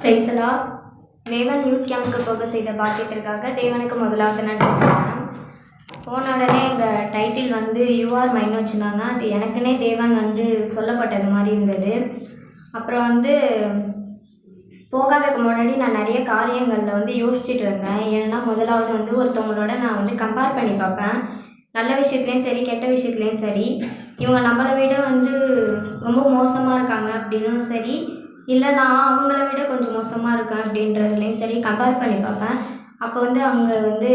Price the Lord. தேவன் youth கேம்புக்கு போக செய்த பாக்கியத்திற்காக தேவனுக்கு முதலாவது நன்றி சொல்லணும். போன உடனே எங்கள் டைட்டில் வந்து யூஆர் மைண்ட் வச்சுருந்தாங்க. அது எனக்குன்னே தேவன் வந்து சொல்லப்பட்டது மாதிரி இருந்தது. அப்புறம் வந்து போகாததுக்கு முன்னாடி நான் நிறைய காரியங்களில் வந்து யோசிச்சுட்டு இருந்தேன். ஏன்னா முதலாவது வந்து ஒருத்தவங்களோட நான் வந்து கம்பேர் பண்ணி பார்ப்பேன். நல்ல விஷயத்துலேயும் சரி, கெட்ட விஷயத்துலேயும் சரி, இவங்க நம்மளை விட வந்து ரொம்ப மோசமாக இருக்காங்க அப்படின்னும் சரி, இல்லை நான் அவங்கள விட கொஞ்சம் மோசமாக இருக்கேன் அப்படின்றதுலேயும் சரி கம்பேர் பண்ணி பார்ப்பேன். அப்போ வந்து அவங்க வந்து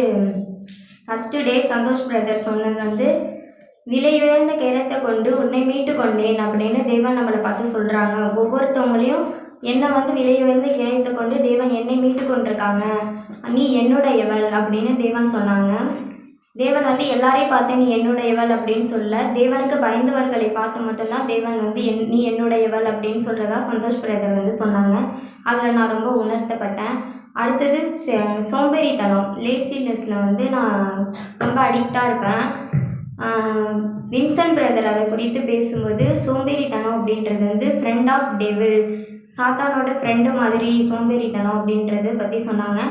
ஃபஸ்ட்டு டே சந்தோஷ் பிரதர் சொன்னது வந்து, விலையுயர்ந்த கிரயத்தை கொண்டு உன்னை மீட்டு கொண்டேன் அப்படின்னு தேவன் நம்மளை பார்த்து சொல்கிறாங்க. ஒவ்வொருத்தவங்களையும் என்னை வந்து விலையுயர்ந்த கிரயத்தை கொண்டு தேவன் என்னை மீட்டு கொண்டிருக்காங்க, நீ என்னுடையவள் அப்படின்னு தேவன் சொன்னாங்க. தேவன் வந்து எல்லாரையும் பார்த்து நீ என்னுடையவள் அப்படின்னு சொல்ல, தேவனுக்கு பயந்தவர்களை பார்த்து மட்டும்தான் தேவன் வந்து நீ என்னுடையவள் அப்படின்னு சொல்கிறதா சந்தோஷ் பிரதர் வந்து சொன்னாங்க. அதில் நான் ரொம்ப உணர்த்தப்பட்டேன். அடுத்தது சோம்பேறித்தனம், லேசினஸில் வந்து நான் ரொம்ப அடிக்டாக இருப்பேன். வின்சென்ட் பிரதர் அதை குறித்து பேசும்போது, சோம்பேறித்தனம் அப்படின்றது வந்து ஃப்ரெண்ட் ஆஃப் டெவில், சாத்தானோட ஃப்ரெண்டு மாதிரி சோம்பேறித்தனம் அப்படின்றத பற்றி சொன்னாங்க.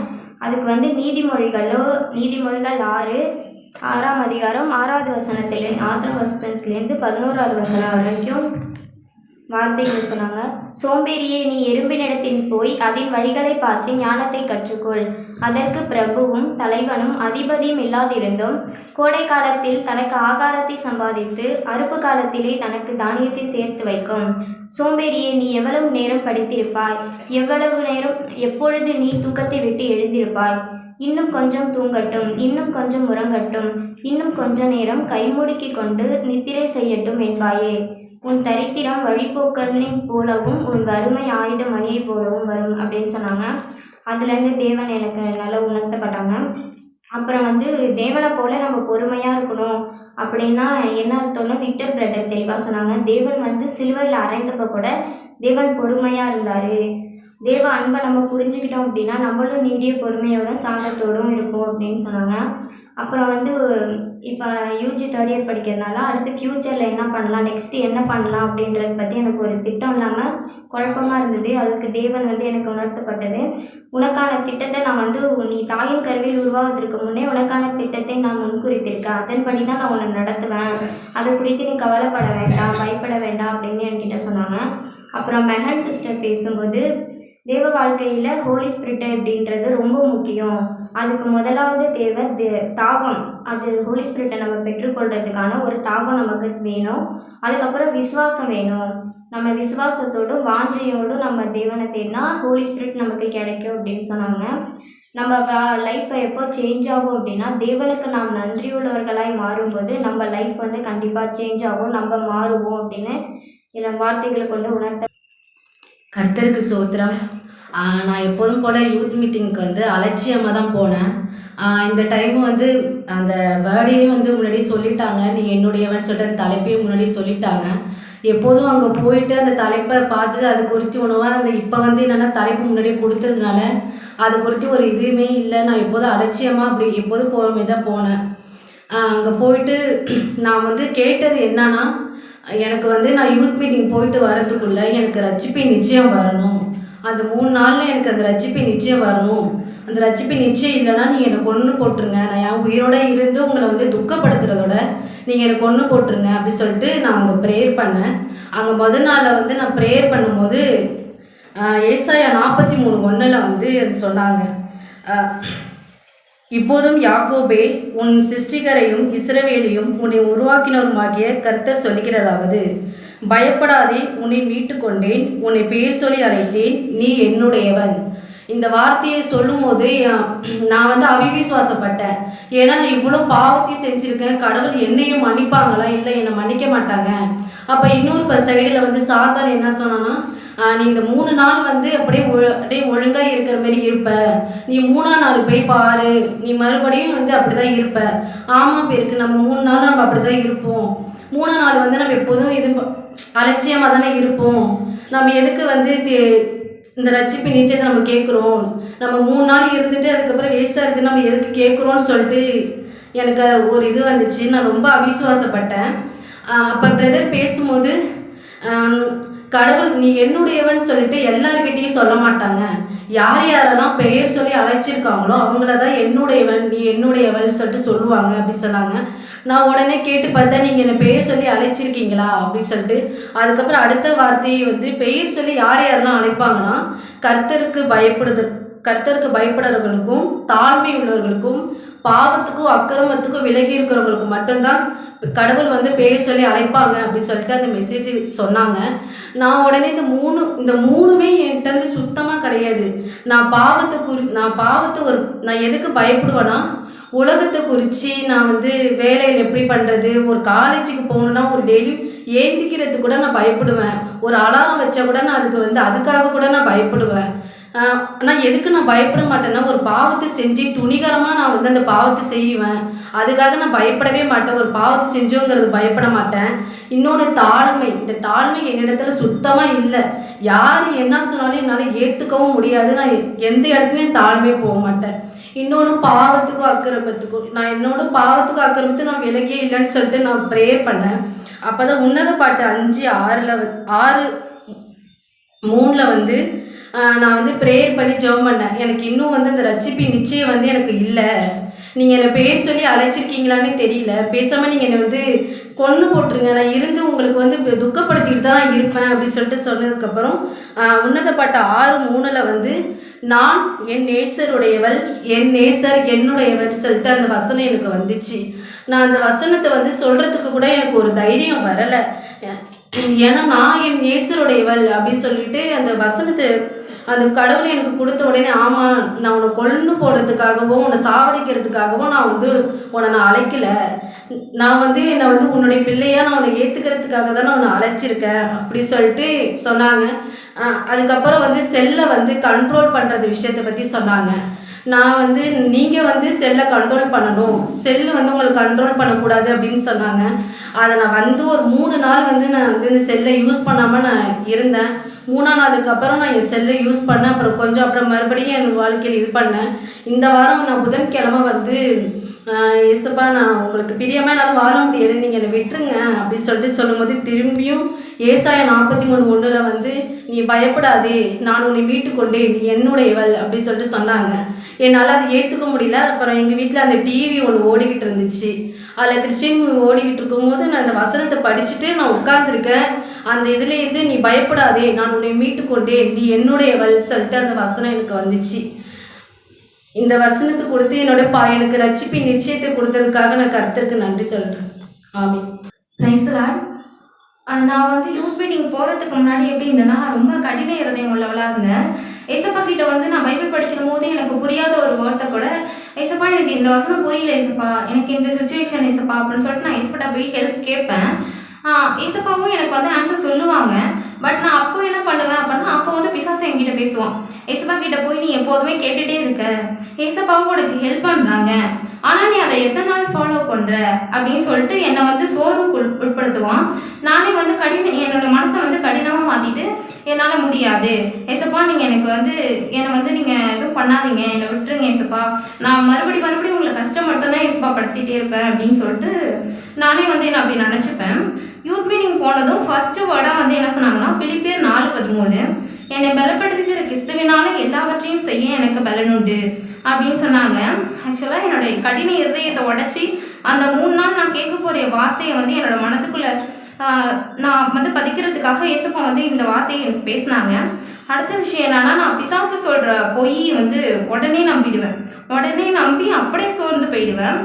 அதுக்கு வந்து நீதிமொழிகள் 6ஆம் அதிகாரம் 6வது வசனத்துலேருந்து 11வது வசனம் வரைக்கும் வார்த்தைகள் சொன்னாங்க. சோம்பேறியே, நீ எறும்பினிடத்தில் போய் அதன் வழிகளை பார்த்து ஞானத்தை கற்றுக்கொள். அதற்கு பிரபுவும் தலைவனும் அதிபதியும் இல்லாதிருந்தும் கோடை காலத்தில் தனக்கு ஆகாரத்தை சம்பாதித்து அறுப்பு காலத்திலே தனக்கு தானியத்தை சேர்த்து வைக்கும். சோம்பேறியே, நீ எவ்வளவு நேரம் படித்திருப்பாய்? எவ்வளவு நேரம் எப்பொழுது நீ தூக்கத்தை விட்டு எழுந்திருப்பாய்? இன்னும் கொஞ்சம் தூங்கட்டும், இன்னும் கொஞ்சம் உறங்கட்டும், இன்னும் கொஞ்ச நேரம் கைமுடுக்கி கொண்டு நித்திரை செய்யட்டும் என்பாயே. உன் தரித்திரம் வழிபோக்கனை போலவும் உன் வறுமை ஆயுத மணியை போலவும் வரும் அப்படின்னு சொன்னாங்க. அதுலேருந்து தேவன் எனக்கு நல்லா உணர்த்தப்பட்டாங்க. அப்புறம் வந்து தேவனை போல நம்ம பொறுமையாக இருக்கணும் அப்படின்னா என்ன அர்த்தம்னு விக்டர் பிரதர் தெளிவாக சொன்னாங்க. தேவன் வந்து சிலுவையில் அறைந்தப்போ கூட தேவன் பொறுமையாக இருந்தார். தேவ அன்பை நம்ம புரிஞ்சுக்கிட்டோம் அப்படின்னா நம்மளும் நீடிய பொறுமையோடும் சாந்தத்தோடும் இருப்போம் அப்படின்னு சொன்னாங்க. அப்புறம் வந்து இப்போ யூஜி 3rd இயர் படிக்கிறதுனால அடுத்து ஃப்யூச்சரில் என்ன பண்ணலாம், நெக்ஸ்ட்டு என்ன பண்ணலாம் அப்படின்றத பற்றி எனக்கு ஒரு திட்டம் இல்லாமல் குழப்பமாக இருந்தது. அதுக்கு தேவன் வந்து எனக்கு உணர்த்தப்பட்டது. உனக்கான திட்டத்தை நான் வந்து நீ தாயின் கருவில் உருவாவதற்கு முன்னே உனக்கான திட்டத்தை நான் முன்குறித்திருக்கேன். அதன்படி தான் நான் உன்னை நடத்துவேன். அதை குறித்து நீ கவலைப்பட வேண்டாம், பயப்பட வேண்டாம் அப்படின்னு என்கிட்ட சொன்னாங்க. அப்புறம் மெஹன் சிஸ்டர் பேசும்போது, தேவ வாழ்க்கையில் ஹோலி ஸ்பிரிட் அப்படின்றது ரொம்ப முக்கியம். அதுக்கு முதலாவது தேவை தாகம். அது ஹோலி ஸ்பிரிட்டை நம்ம பெற்றுக்கொள்கிறதுக்கான ஒரு தாகம் நமக்கு வேணும். அதுக்கப்புறம் விசுவாசம் வேணும். நம்ம விசுவாசத்தோடும் வாஞ்சையோடும் நம்ம தேவனை தேடினா ஹோலி ஸ்பிரிட் நமக்கு கிடைக்கும் அப்படின்னு சொன்னாங்க. நம்ம லைஃப்பை எப்போ சேஞ்ச் ஆகும் அப்படின்னா, தேவனுக்கு நாம் நன்றியுள்ளவர்களாய் மாறும்போது நம்ம லைஃப் வந்து கண்டிப்பாக சேஞ்ச் ஆகும், நம்ம மாறுவோம் அப்படின்னு இந்த வார்த்தைகளை கொண்டு உணர்த்த. கர்த்தருக்கு சோத்திரம். நான் எப்போதும் போல் யூத் மீட்டிங்க்கு வந்து அலட்சியமாக தான் போனேன். இந்த டைம் வந்து அந்த வேர்டையும் வந்து முன்னாடி சொல்லிட்டாங்க, நீ என்னுடையவன் சொல்லிட்டு தலைப்பையும் முன்னாடி சொல்லிட்டாங்க. எப்போதும் அங்கே போயிட்டு அந்த தலைப்பை பார்த்து அது குறித்து உணவாக அந்த இப்போ வந்து என்னென்னா தலைப்பு முன்னாடியே கொடுத்ததுனால அது குறித்து ஒரு இதுவுமே இல்லை. நான் எப்போதும் அலட்சியமாக அப்படி எப்போதும் போகிற மாதிரி தான் போனேன். அங்கே போயிட்டு நான் வந்து கேட்டது என்னன்னா, எனக்கு வந்து நான் யூத் மீட்டிங் போயிட்டு வரதுக்குள்ளே எனக்கு ரட்சிப்பு நிச்சயம் வரணும். அந்த 3 நாளில் எனக்கு அந்த ரட்சிப்பு நிச்சயம் வரணும். அந்த ரட்சிப்பு நிச்சயம் இல்லைன்னா நீங்கள் என்னை கொன்று போட்டுருங்க. நான் என் உயிரோடு இருந்து உங்களை வந்து துக்கப்படுத்துறதோட நீங்கள் என்னை கொன்று போட்டுருங்க அப்படி சொல்லிட்டு நான் அங்கே ப்ரேயர் பண்ணேன். அங்கே முதல் நாளில் வந்து நான் ப்ரேயர் பண்ணும்போது ஏசாயா 43:1 வந்து அது சொன்னாங்க, இப்போதும் யாக்கோபே, உன் சிருஷ்டிகரையும் இஸ்ரவேலையும் உன்னை உருவாக்கினருமாகிய கர்த்தர் சொல்லுகிறதாவது, பயப்படாதே, உன்னை மீட்டு கொண்டேன், உன்னை பேர் சொல்லி அழைத்தேன், நீ என்னுடையவன். இந்த வார்த்தையை சொல்லும் போது நான் வந்து அவிவிசுவாசப்பட்டேன். ஏன்னா நான் இவ்வளோ பாவத்தை செஞ்சுருக்கேன், கடவுள் என்னையும் மன்னிப்பாங்களா? இல்லை, என்னை மன்னிக்க மாட்டாங்க. அப்போ இன்னொரு சைடில் வந்து சாத்தான் என்ன சொன்னான்னா, நீ இந்த 3 நாள் வந்து அப்படியே ஒழுங்காக இருக்கிற மாதிரி இருப்ப, நீ 3ஆம் நாள் போய் பாரு, நீ மறுபடியும் வந்து அப்படி தான் இருப்ப. ஆமாம் பேருக்கு நம்ம 3 நாள் நம்ம அப்படி தான் இருப்போம். 3ஆம் நாள் வந்து நம்ம எப்போதும் இது அலட்சியமாக தானே இருப்போம். நம்ம எதுக்கு வந்து இந்த ரட்சிப்பு நிச்சயத்தை நம்ம கேட்குறோம்? நம்ம 3 நாள் இருந்துட்டு அதுக்கப்புறம் வேஸ்ட்டாக இருக்குது, நம்ம எதுக்கு கேட்குறோன்னு சொல்லிட்டு எனக்கு ஒரு இது வந்துச்சு. நான் ரொம்ப அவிசுவாசப்பட்டேன். அப்போ பிரதர் பேசும்போது கடவுள் நீ என்னுடையவன் சொல்லிட்டு எல்லார்கிட்டையும் சொல்ல மாட்டாங்க. யார் யாரெல்லாம் பெயர் சொல்லி அழைச்சிருக்காங்களோ அவங்கள தான் என்னுடையவன் நீ என்னுடையவன் சொல்லிட்டு சொல்லுவாங்க அப்படி சொன்னாங்க. நான் உடனே கேட்டு பார்த்தேன், நீங்கள் என்னை பெயர் சொல்லி அழைச்சிருக்கீங்களா அப்படின்னு சொல்லிட்டு. அதுக்கப்புறம் அடுத்த வார்த்தையை வந்து பெயர் சொல்லி யார் யாரெல்லாம் அழைப்பாங்கன்னா, கர்த்தருக்கு பயப்படுறவர்களுக்கும் தாழ்மை உள்ளவர்களுக்கும் பாவத்துக்கும் அக்கிரமத்துக்கும் விலகி இருக்கிறவங்களுக்கு மட்டும்தான் கடவுள் வந்து பெயர் சொல்லி அழைப்பாங்க அப்படி சொல்லிட்டு அந்த மெசேஜ் சொன்னாங்க. நான் உடனே இந்த மூணுமே என்கிட்ட வந்து சுத்தமாக கிடையாது. நான் எதுக்கு பயப்படுவேன்னா, உலகத்தை குறித்து நான் வந்து வேலையில் எப்படி பண்ணுறது, ஒரு காலேஜுக்கு போகணுன்னா ஒரு டெய்லி ஏந்திக்கிறதுக்கு கூட நான் பயப்படுவேன். ஒரு அலாரம் வச்சா கூட நான் அதுக்காக கூட நான் பயப்படுவேன். நான் எதுக்கு நான் பயப்பட மாட்டேன்னா, ஒரு பாவத்தை செஞ்சு துணிகரமாக நான் வந்து அந்த பாவத்தை செய்வேன். அதுக்காக நான் பயப்படவே மாட்டேன். ஒரு பாவத்தை செஞ்சோங்கிறது பயப்பட மாட்டேன். இன்னொன்று தாழ்மை. இந்த தாழ்மை என்னிடத்துல சுத்தமாக இல்லை. யார் என்ன சொன்னாலும் என்னால் ஏற்றுக்கவும் முடியாது. நான் எந்த இடத்துலையும் தாழ்மையே போக மாட்டேன். இன்னொன்று பாவத்துக்கும் அக்கிரமத்துக்கும் நான் விலகியே இல்லைன்னு சொல்லிட்டு நான் ப்ரேயர் பண்ணேன். அப்போ தான் உன்னத பாட்டு 5:6-3 வந்து நான் வந்து ப்ரேயர் பண்ணி ஜெபம் பண்ணேன். எனக்கு இன்னும் வந்து அந்த ரட்சிப்பின் நிச்சயம் வந்து எனக்கு இல்லை. நீங்கள் என்னை பேர் சொல்லி அழைச்சிருக்கீங்களான்னு தெரியல. பேசாமல் நீங்கள் என்னை வந்து கொன்று போட்டுருங்க. நான் இருந்து உங்களுக்கு வந்து துக்கப்படுத்திட்டு தான் இருப்பேன் அப்படின்னு சொல்லிட்டு சொன்னதுக்கப்புறம் உன்னத பாட்டு 6:3 வந்து நான் என் நேசருடையவள், என் நேசர் என்னுடையவள் சொல்லிட்டு அந்த வசனம் எனக்கு வந்துச்சு. நான் அந்த வசனத்தை வந்து சொல்கிறதுக்கு கூட எனக்கு ஒரு தைரியம் வரலை. ஏன்னா நான் என் நேசருடையவள் அப்படின்னு சொல்லிட்டு அந்த வசனத்தை அந்த கடவுள் எனக்கு கொடுத்த உடனே, ஆமாம் நான் உன்னை கொன்று போடுறதுக்காகவோ உன்னை சாவடிக்கிறதுக்காகவோ நான் வந்து உன்னை அழைக்கலை. நான் வந்து என்னை வந்து உன்னுடைய பிள்ளையாக நான் உன்னை ஏற்றுக்கிறதுக்காக தான் நான் உன்னை அழைச்சிருக்கேன் அப்படி சொல்லிட்டு சொன்னாங்க. அதுக்கப்புறம் வந்து செல்லை வந்து கண்ட்ரோல் பண்ணுறது விஷயத்தை பற்றி சொன்னாங்க. நான் வந்து நீங்கள் வந்து செல்லை கண்ட்ரோல் பண்ணணும், செல்லு வந்து உங்களுக்கு கண்ட்ரோல் பண்ணக்கூடாது அப்படின்னு சொன்னாங்க. அதை நான் வந்து ஒரு 3 நாள் வந்து நான் வந்து இந்த செல்லை யூஸ் பண்ணாமல் நான் இருந்தேன். 3ஆம் நாளுக்கு அப்புறம் நான் என் செல்லை யூஸ் பண்ணேன். அப்புறம் மறுபடியும் என் வாழ்க்கையில் இது பண்ணேன். இந்த வாரம் நான் புதன்கிழமை வந்து இயேசுப்பா நான் உங்களுக்கு பிரியமாக என்னால் வாழ முடியாது, நீங்கள் என்னை விட்டுருங்க அப்படின்னு சொல்லிட்டு சொல்லும்போது திரும்பியும் ஏசாயா 43:1 வந்து நீ பயப்படாதே, நான் உன்னை மீட்டு கொண்டேன், நீ என்னுடையவள் அப்படி சொல்லிட்டு சொன்னாங்க. என்னால் அதை ஏற்றுக்க முடியல. அப்புறம் எங்கள் வீட்டில் அந்த டிவி ஒன்று ஓடிக்கிட்டு இருந்துச்சு. அதில் கிறிஸ்டின் மூவி ஓடிக்கிட்டு இருக்கும்போது நான் அந்த வசனத்தை படிச்சுட்டு நான் உட்காந்துருக்கேன். அந்த இதுலேருந்து நீ பயப்படாதே, நான் உன்னை மீட்டு கொண்டேன், நீ என்னுடையவள் சொல்லிட்டு அந்த வசனம் எனக்கு வந்துச்சு. இந்த வசனத்தை கொடுத்து எனக்கு ரட்சிப்பின் நிச்சயத்தை கொடுத்ததுக்காக நான் கர்த்தருக்கு நன்றி சொல்கிறேன். ஆமென். Praise the lord. நான் வந்து யூத் மீட்டிங் போகிறதுக்கு முன்னாடி எப்படி இருந்தேன்னா, ரொம்ப கடின இருதயம் உள்ளவளாக இருந்தேன். ஏசப்பா கிட்ட வந்து நான் பைபிள் படிக்கிற போது எனக்கு புரியாத ஒரு வார்த்தை கூட, ஏசப்பா எனக்கு இந்த வசனம் புரியல ஏசப்பா, எனக்கு இந்த சுச்சுவேஷன் ஏசப்பா அப்படின்னு சொல்லிட்டு நான் ஏசப்பாட்ட போய் ஹெல்ப் கேட்பேன். ஏசப்பாவும் எனக்கு வந்து ஆன்சர் சொல்லுவாங்க. பட் நான் அப்போ என்ன பண்ணுவேன் அப்படின்னா, அப்போ வந்து பிசாசு என்கிட்ட பேசுவான். ஏசப்பா கிட்ட போய் நீ எப்போதுமே கேட்டுகிட்டே இருக்க, ஏசப்பாவும் உனக்கு ஹெல்ப் பண்ணுறாங்க, ஆனால் நீ அதை எத்தனை நாள் ஃபாலோ பண்ணுற அப்படின்னு சொல்லிட்டு என்னை வந்து சோர்வுக்கு உட்படுத்துவான். நானே வந்து என்னோட மனசை வந்து கடினமாக மாற்றிட்டு, என்னால் முடியாது ஏசப்பா, நீங்கள் என்னை வந்து நீங்கள் எதுவும் பண்ணாதீங்க, என்னை விட்டுருங்க ஏசப்பா, நான் மறுபடியும் உங்களை கஷ்டம் மட்டும்தான் ஏசப்பா படுத்திகிட்டே இருப்பேன் அப்படின்னு சொல்லிட்டு நானே வந்து என்ன அப்படி நினச்சிப்பேன். யூத் மீட்டிங் போனதும் ஃபஸ்ட்டு வேர்டாக வந்து என்ன சொன்னாங்கன்னா, பிலிப்பியர் 4:13 என்னை பலப்படுத்துகிற கிறிஸ்துவினால எல்லாவற்றையும் செய்ய எனக்கு பலனுண்டு அப்படின்னு சொன்னாங்க. ஆக்சுவலாக என்னுடைய கடின இருதயத்தை உடச்சி அந்த 3 நாள் நான் கேட்க போகிற வார்த்தையை வந்து என்னோட மனதுக்குள்ளே நான் வந்து பதிக்கிறதுக்காக ஏசப்பா வந்து இந்த வார்த்தையை எனக்கு பேசினாங்க. அடுத்த விஷயம் என்னன்னா, நான் பிசாசு சொல்கிற பொய் வந்து உடனே நம்பிடுவேன். உடனே நம்பி அப்படியே சோர்ந்து போயிடுவேன்.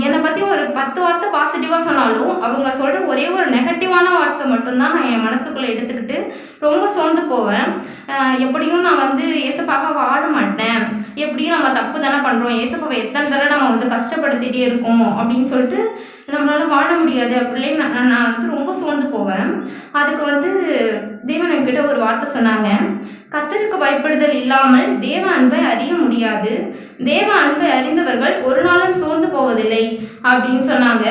என்னை பற்றி ஒரு 10 வார்த்தை பாசிட்டிவாக சொன்னாலும் அவங்க சொல்கிற ஒரே ஒரு நெகட்டிவான வார்த்தை மட்டும்தான் நான் என் மனசுக்குள்ளே எடுத்துக்கிட்டு ரொம்ப சோர்ந்து போவேன். எப்படியும் நான் வந்து ஏசப்பாக வாழ மாட்டேன், எப்படியும் நம்ம தப்பு தானே பண்ணுறோம், ஏசப்பாவை எத்தனை தடவை நம்ம வந்து கஷ்டப்படுத்திகிட்டே இருக்கோம் அப்படின்னு சொல்லிட்டு நம்மளால் வாழ முடியாது அப்படிலே நான் வந்து ரொம்ப சோர்ந்து போவேன். அதுக்கு வந்து தேவன் என்கிட்ட ஒரு வார்த்தை சொன்னாங்க, கர்த்தருக்கு பயப்படுதல் இல்லாமல் தேவ அன்பை அறிய முடியாது, தேவ அன்பை அறிந்தவர்கள் ஒரு நாளும் சோர்ந்து போவதில்லை அப்படின்னு சொன்னாங்க.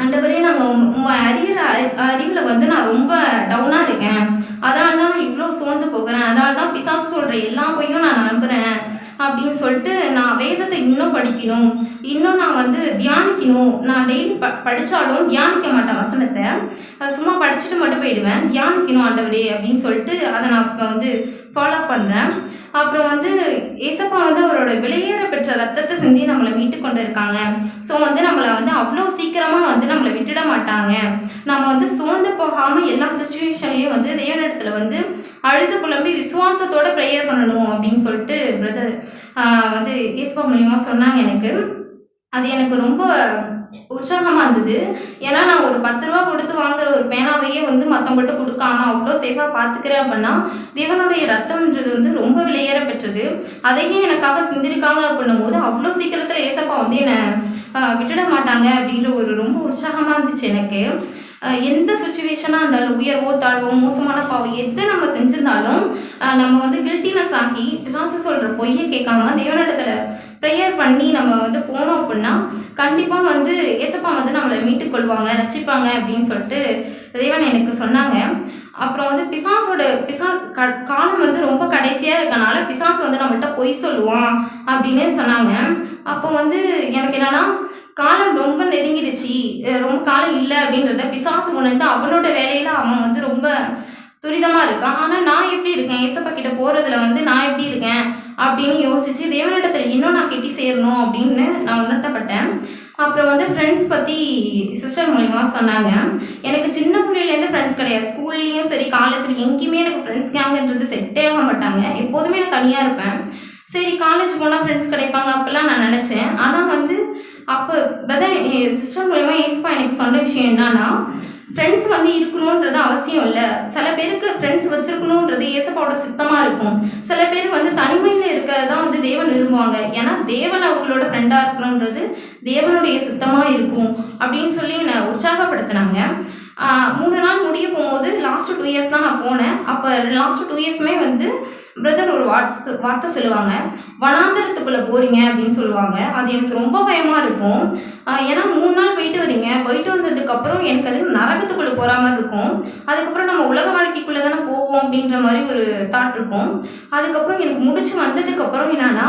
ஆண்டவரே, நாங்கள் அறிகிற அறிவில் வந்து நான் ரொம்ப டவுனாக இருக்கேன், அதனால தான் நான் இவ்வளோ சோர்ந்து போகிறேன், அதனால தான் பிசாசு சொல்கிற எல்லா பொய்யும் நான் நம்புகிறேன் அப்படின்னு சொல்லிட்டு நான் வேதத்தை இன்னும் படிக்கணும், இன்னும் நான் வந்து தியானிக்கணும். நான் டெய்லி படித்தாலும் தியானிக்க மாட்டேன் வசனத்தை, சும்மா படிச்சுட்டு மட்டும் போயிடுவேன். தியானிக்கணும் ஆண்டவரே அப்படின்னு சொல்லிட்டு அதை நான் இப்போ வந்து ஃபாலோ பண்ணுறேன். அப்புறம் வந்து ஏசப்பா வந்து அவரோட விலையேற பெற்ற ரத்தத்தை சிந்தி நம்மளை மீட்டு கொண்டு இருக்காங்க. ஸோ வந்து நம்மளை வந்து அவ்வளோ சீக்கிரமாக வந்து நம்மளை விட்டுட மாட்டாங்க. நம்ம வந்து சோர்ந்து போகாமல் எல்லா சுச்சுவேஷன்லேயும் வந்து தேவனிடத்துல வந்து அழுது புலம்பி விசுவாசத்தோட ப்ரேயர் பண்ணணும் அப்படின்னு சொல்லிட்டு பிரதர் வந்து ஏசப்பா மூலியமாக சொன்னாங்க எனக்கு. அது எனக்கு ரொம்ப உற்சாகமாக இருந்தது. ஏன்னா நான் ஒரு 10 ரூபா கொடுத்து வாங்குற ஒரு பேனாவையே வந்து மற்றவங்கள்ட்ட கொடுக்காம அவ்வளோ சேஃபாக பார்த்துக்கிறேன் அப்படின்னா தேவனுடைய ரத்தம்ன்றது வந்து ரொம்ப விலையேற பெற்றது. அதையே எனக்காக சிந்திருக்காங்க அப்படின்னும் போது அவ்வளோ சீக்கிரத்தில் ஏசப்பா வந்து என்னை விட்டுட மாட்டாங்க அப்படின்ற ஒரு ரொம்ப உற்சாகமாக இருந்துச்சு எனக்கு. எந்த சுச்சுவேஷனாக இருந்தாலும் உயர்வோ தாழ்வோ மோசமான பாவம் எது நம்ம செஞ்சிருந்தாலும் நம்ம வந்து கில்ட்டினஸ் ஆகி பிசாசு சொல்கிற பொய்யை கேட்காம தேவனிடத்துல ப்ரேயர் பண்ணி நம்ம வந்து போனோம் அப்படின்னா கண்டிப்பாக வந்து ஏசப்பா வந்து நம்மளை மீட்டுக்கொள்வாங்க, ரசிப்பாங்க அப்படின்னு சொல்லிட்டு தேவன் எனக்கு சொன்னாங்க. அப்புறம் வந்து காலம் வந்து ரொம்ப கடைசியாக இருக்கனால பிசாசு வந்து நம்மள்கிட்ட பொய் சொல்லுவான் அப்படின்னு சொன்னாங்க. அப்போ வந்து எனக்கு என்னன்னா காலம் ரொம்ப நெருங்கிடுச்சு, ரொம்ப காலம் இல்லை அப்படின்றத பிசாசு உணர்ந்து அவனோட வேலையில் அவன் வந்து ரொம்ப துரிதமாக இருக்கான். ஆனால் நான் எப்படி இருக்கேன், ஏசப்பா கிட்ட போகிறதுல வந்து நான் எப்படி இருக்கேன் அப்படின்னு யோசித்து தேவனிடத்தில் இன்னும் நான் கெட்டி சேரணும் அப்படின்னு நான் உணர்த்தப்பட்டேன். அப்புறம் வந்து ஃப்ரெண்ட்ஸ் பற்றி சிஸ்டர் மூலிமா சொன்னாங்க. எனக்கு சின்ன பிள்ளையிலேருந்து ஃப்ரெண்ட்ஸ் கிடையாது. ஸ்கூல்லேயும் சரி காலேஜில் எங்கேயுமே எனக்கு ஃப்ரெண்ட்ஸ் கேங்குன்றது செட்டே ஆக மாட்டாங்க. எப்போதுமே நான் தனியாக இருப்பேன். சரி காலேஜ் போனால் ஃப்ரெண்ட்ஸ் கிடைப்பாங்க அப்படிலாம் நான் நினச்சேன். ஆனால் வந்து அப்போ பிரதர் சிஸ்டர் மூலிமா ஏசப்பா எனக்கு சொன்ன விஷயம் என்னன்னா, ஃப்ரெண்ட்ஸ் வந்து இருக்கணுன்றது அவசியம் இல்லை. சில பேருக்கு ஃப்ரெண்ட்ஸ் வச்சுருக்கணுன்றது ஏசப்பாவோட சித்தமாக இருக்கும். சில பேர் வந்து தனிமையில் இருக்கிறது தான் வந்து தேவன் விரும்புவாங்க. ஏன்னா தேவன் அவங்களோட ஃப்ரெண்டாக இருக்கணுன்றது தேவனுடைய சித்தமாக இருக்கும் அப்படின்னு சொல்லி என்னை உற்சாகப்படுத்தினாங்க. 3 நாள் முடிய போகும்போது லாஸ்ட்டு 2 இயர்ஸ் தான் நான் போனேன். அப்போ லாஸ்ட்டு 2 இயர்ஸுமே வந்து பிரதர் ஒரு வார்த்தை சொல்லுவாங்க, வனாந்தரத்துக்குள்ளே போகிறீங்க அப்படின்னு சொல்லுவாங்க. அது எனக்கு ரொம்ப பயமாக இருக்கும். ஏன்னா 3 நாள் போயிட்டு வரீங்க, போயிட்டு வந்ததுக்கப்புறம் எனக்கு அது நரகத்துக்குள்ளே போகிற மாதிரி இருக்கும். அதுக்கப்புறம் நம்ம உலக வாழ்க்கைக்குள்ளே தானே போவோம் அப்படின்ற மாதிரி ஒரு தாட் இருக்கும். அதுக்கப்புறம் எனக்கு முடிச்சு வந்ததுக்கப்புறம் என்னன்னா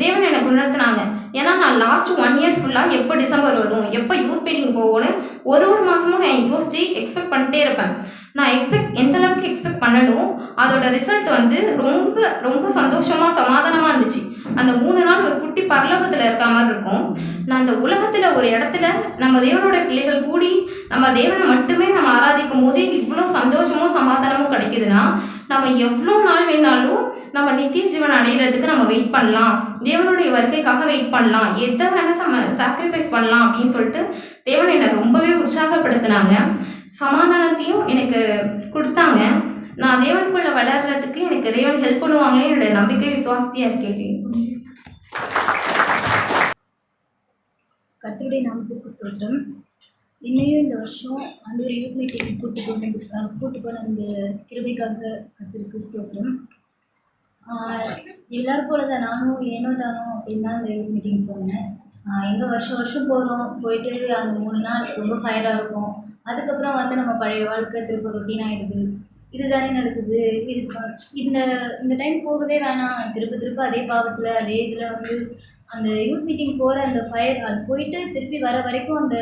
தேவன் எனக்கு உணர்த்தினாங்க. ஏன்னா நான் லாஸ்ட் 1 இயர் ஃபுல்லாக எப்போ டிசம்பர் வரும், எப்போ யூத் மீட்டிங் போவோன்னு ஒரு மாதமும் நான் யோசிச்சு எக்ஸ்பெக்ட் பண்ணிட்டே இருப்பேன். நான் எந்த அளவுக்கு எக்ஸ்பெக்ட் பண்ணணும், அதோட ரிசல்ட் வந்து ரொம்ப ரொம்ப சந்தோஷமாக சமாதானமாக இருந்துச்சு. அந்த 3 நாள் ஒரு குட்டி பரலோகத்தில் இருக்க மாதிரி இருக்கும். நான் அந்த உலகத்தில் ஒரு இடத்துல நம்ம தேவனோட பிள்ளைகள் கூடி நம்ம தேவனை மட்டுமே நம்ம ஆராதிக்கும் போது இவ்வளோ சந்தோஷமும் சமாதானமும் கிடைக்குதுன்னா நம்ம எவ்வளோ நாள் வேணாலும் நம்ம நித்திய ஜீவன் அடைகிறதுக்கு நம்ம வெயிட் பண்ணலாம், தேவனுடைய வருகைக்காக வெயிட் பண்ணலாம், எதை வேணால் நம்ம சாக்ரிஃபைஸ் பண்ணலாம் அப்படின்னு சொல்லிட்டு தேவனை என்னை ரொம்பவே உற்சாகப்படுத்தினாங்க. சமாதானத்தையும் எனக்கு கொடுத்தாங்க. நான் தேவனுக்குள்ளே வளர்கிறதுக்கு எனக்கு தேவன் ஹெல்ப் பண்ணுவாங்கன்னு என்னோட நம்பிக்கை விசுவாசத்தையாக இருக்கேன். கர்த்தருடைய நாமத்திற்கு ஸ்தோத்திரம். இன்னையும் இந்த வருஷம் ஒரு யூத் மீட்டிங் கூட்டு போன அந்த கிருபைக்காக கர்த்தருக்கு ஸ்தோத்திரம். எல்லாரும் போல தான் நானும் ஏனோ தானோ அப்படின்னு தான் அந்த யூத் மீட்டிங் போனேன். எங்கள் வருஷம் போகிறோம், போயிட்டு அந்த 3 நாள் ரொம்ப ஃபயராக இருக்கும். அதுக்கப்புறம் வந்து நம்ம பழைய வாழ்க்கை திரும்ப ரொட்டீன் ஆகிடுது. இதுதானே நடக்குது, இந்த டைம் போகவே வேணாம், திரும்ப அதே பாவத்தில் அதே இதில் வந்து அந்த யூத் மீட்டிங் போகிற அந்த ஃபயர் அது போயிட்டு திருப்பி வர வரைக்கும் அந்த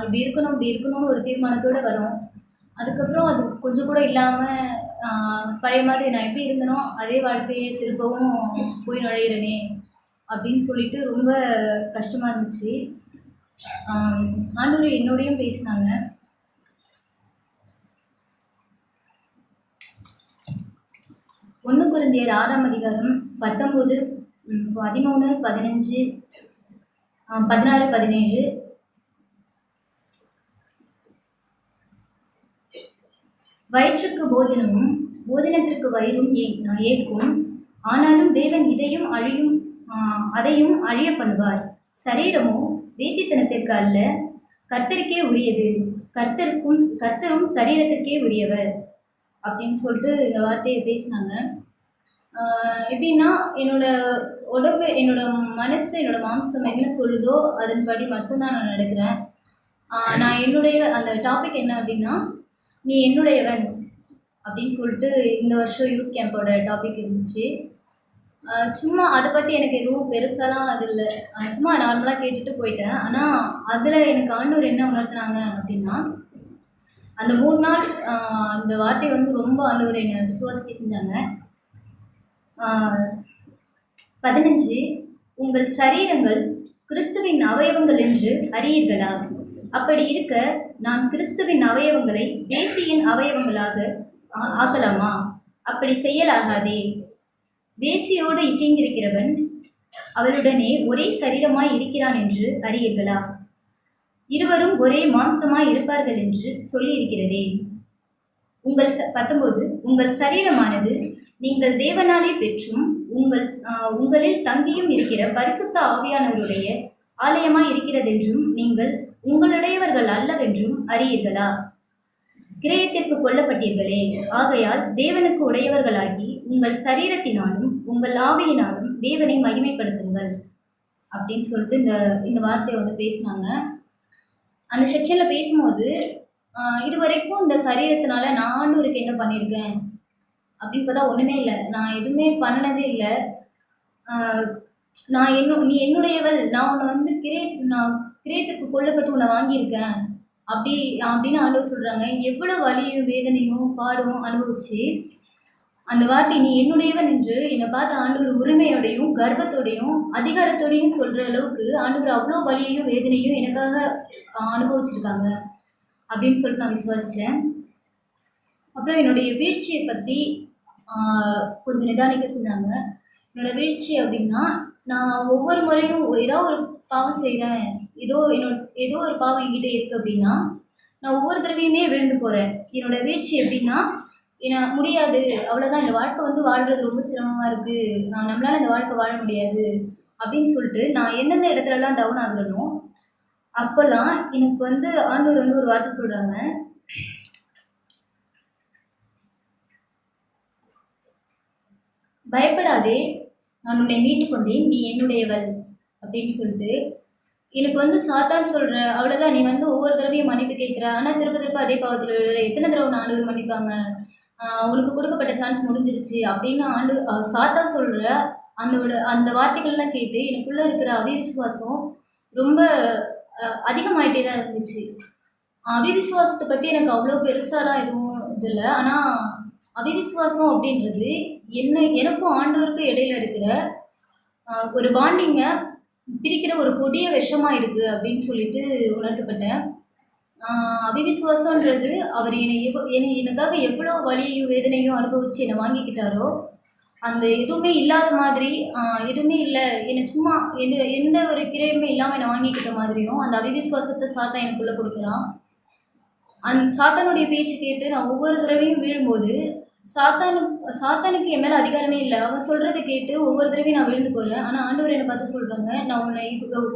இப்படி இருக்கணும்னு ஒரு தீர்மானத்தோடு வரும். அதுக்கப்புறம் அது கொஞ்சம் கூட இல்லாமல் பழைய மாதிரி நான் எப்படி இருந்தனோ அதே வாழ்க்கையை திரும்பவும் போய் நுழையிறனே அப்படின்னு சொல்லிட்டு ரொம்ப கஷ்டமாக இருந்துச்சு. ஆண்டவர் என்னோடையும் பேசினாங்க. 1 கொரிந்தியர் 6ஆம் அதிகாரம் 19, 13, 15, 16, 17. வயிற்றுக்கு போஜனமும் போஜனத்திற்கு வயிறும் ஏற்கும். ஆனாலும் தேவன் அதையும் அழிய பண்ணுவார். சரீரமோ வேசித்தனத்திற்கு அல்ல, கர்த்தருக்கே உரியது, கர்த்தரும் சரீரத்திற்கே உரியவர் அப்படின்னு சொல்லிட்டு இந்த வார்த்தையை பேசினாங்க. எப்படின்னா என்னோடய உடம்பு, என்னோடய மனசு, என்னோடய மாம்சம் என்ன சொல்லுதோ அதன்படி மட்டும்தான் நான் நடக்கிறேன். நான் என்னுடைய அந்த டாபிக் என்ன அப்படின்னா, நீ என்னுடையவன் அப்படின்னு சொல்லிட்டு இந்த வருஷம் யூத் கேம்போட டாபிக் இருந்துச்சு. சும்மா அதை பற்றி எனக்கு எதுவும் பெருசாலாம் அது இல்லை. சும்மா நார்மலாக கேட்டுட்டு போயிட்டேன். ஆனால் அதில் எனக்கு ஆண்டவர் என்ன உணர்த்தினாங்க அப்படின்னா, அந்த 3 நாள் அந்த வார்த்தை வந்து ரொம்ப ஆண்டவர் என்னை விசுவாசிக்க செஞ்சாங்க. 15 உங்கள் சரீரங்கள் கிறிஸ்துவின் அவயவங்கள் என்று அறியீர்களா? அப்படி இருக்க நான் கிறிஸ்துவின் அவயவங்களை வேசியின் அவயவங்களாக ஆக்கலாமா? அப்படி செய்யலாகாதே. வேசியோடு இசைந்திருக்கிறவன் அவளுடனே ஒரே சரீரமாய் இருக்கிறான் என்று அறியீர்களா? இருவரும் ஒரே மாம்சமாய் இருப்பார்கள் என்று சொல்லியிருக்கிறதே. 19 உங்கள் சரீரமானது நீங்கள் தேவனாலே பெற்றும் உங்களில் தங்கியும் இருக்கிற பரிசுத்த ஆவியானவருடைய ஆலயமாய் இருக்கிறதென்றும் நீங்கள் உங்களுடையவர்கள் அல்லவென்றும் அறியீர்களா? கிரயத்திற்கு கொல்லப்பட்டீர்களே, ஆகையால் தேவனுக்கு உடையவர்களாகி உங்கள் சரீரத்தினாலும் உங்கள் ஆவியினாலும் தேவனை மகிமைப்படுத்துங்கள் அப்படின்னு சொல்லிட்டு இந்த வார்த்தையை வந்து பேசினாங்க. அந்த செக்ஷனில் பேசும்போது இது வரைக்கும் இந்த சரீரத்தினால நான் ஆண்டவருக்கு என்ன பண்ணியிருக்கேன் அப்படின்னு பார்த்தா ஒன்றுமே இல்லை. நான் எதுவுமே பண்ணினதே இல்லை. நீ என்னுடையவள், நான் உன்னை வந்து நான் கிரயத்திற்கு கொல்லப்பட்டு உன்னை வாங்கியிருக்கேன் அப்படின்னு ஆண்டவர் சொல்கிறாங்க. எவ்வளோ வலியும் வேதனையும் பாடும் அனுபவிச்சு அந்த வார்த்தை நீ என்னுடையவன் என்று என்னை பார்த்த ஆண்டவர் உரிமையோடையும் கர்வத்தோடையும் அதிகாரத்தோடையும் சொல்கிற அளவுக்கு ஆண்டவர் அவ்வளோ வலியையும் வேதனையும் எனக்காக அனுபவிச்சிருக்காங்க அப்படின்னு சொல்லிட்டு நான் விசுவாசித்தேன். அப்புறம் என்னுடைய வீழ்ச்சியை பற்றி கொஞ்சம் நிதானிக்க செஞ்சாங்க. என்னோடய வீழ்ச்சி அப்படின்னா, நான் ஒவ்வொரு முறையும் ஏதோ ஒரு பாவம் செய்கிறேன், ஏதோ ஒரு பாவம் என்கிட்ட இருக்குது அப்படின்னா நான் ஒவ்வொரு தடவையுமே விழுந்து போகிறேன். என்னோடய வீழ்ச்சி எப்படின்னா, முடியாது, அவ்வளோதான், இந்த வாழ்க்கை வந்து வாழ்கிறது ரொம்ப சிரமமாக இருக்குது, நம்மளால் இந்த வாழ்க்கை வாழ முடியாது அப்படின்னு சொல்லிட்டு நான் எந்தெந்த இடத்துலலாம் டவுன் ஆகுறனோ அப்போல்லாம் எனக்கு வந்து ஆண்டவர் வந்து ஒரு வார்த்தை சொல்கிறாங்க. பயப்படாதே, நான் உன்னை மீட்டு கொண்டேன், நீ என்னுடையவள் அப்படின்னு சொல்லிட்டு எனக்கு வந்து சாத்தான் சொல்கிற அவ்வளோதான், நீ வந்து ஒவ்வொரு தடவையும் மன்னிப்பு கேட்குற, ஆனால் திரும்ப அதே பாவத்தில் விழுற, எத்தனை தடவை நான் ஆண்டவர் மன்னிப்பாங்க, உனக்கு கொடுக்கப்பட்ட சான்ஸ் முடிஞ்சிருச்சு அப்படின்னு சாத்தான் சொல்கிற அந்த வார்த்தைகள்லாம் கேட்டு எனக்குள்ளே இருக்கிற அவிவிசுவாசம் ரொம்ப அதிகமாயிட்டே தான் இருந்துச்சு. அவிவிசுவாசத்தை பற்றி எனக்கு அவ்வளோ பெருசாலாம் எதுவும் இது இல்லை. ஆனால் அவிவிசுவாசம் அப்படின்றது எனக்கும் ஆண்டவருக்கும் இடையில இருக்கிற ஒரு பாண்டிங்கை பிரிக்கிற ஒரு கொடிய விஷமாக இருக்குது அப்படின்னு சொல்லிட்டு உணர்த்தப்பட்டேன். அவிவிசுவாசன்றது அவர் எனக்காக எவ்வளோ வலியையும் வேதனையும் அனுபவித்து என்னை வாங்கிக்கிட்டாரோ, அந்த எதுவுமே இல்லாத மாதிரி, எதுவுமே இல்லை, என்னை சும்மா எந்த ஒரு கிரையுமே இல்லாமல் என்னை வாங்கிக்கிட்ட மாதிரியும் அந்த அவிவிசுவாசத்தை சாத்தான் எனக்குள்ளே கொடுக்குறான். சாத்தானுடைய பேச்சு கேட்டு நான் ஒவ்வொரு தடவையும் வீழும்போது சாத்தானுக்கு என் மேலே அதிகாரமே இல்லை. அவன் சொல்கிறத கேட்டு ஒவ்வொரு தடவையும் நான் விழுந்து போகிறேன். ஆனால் ஆண்டவர் என்னை பார்த்து சொல்கிறாங்க, நான்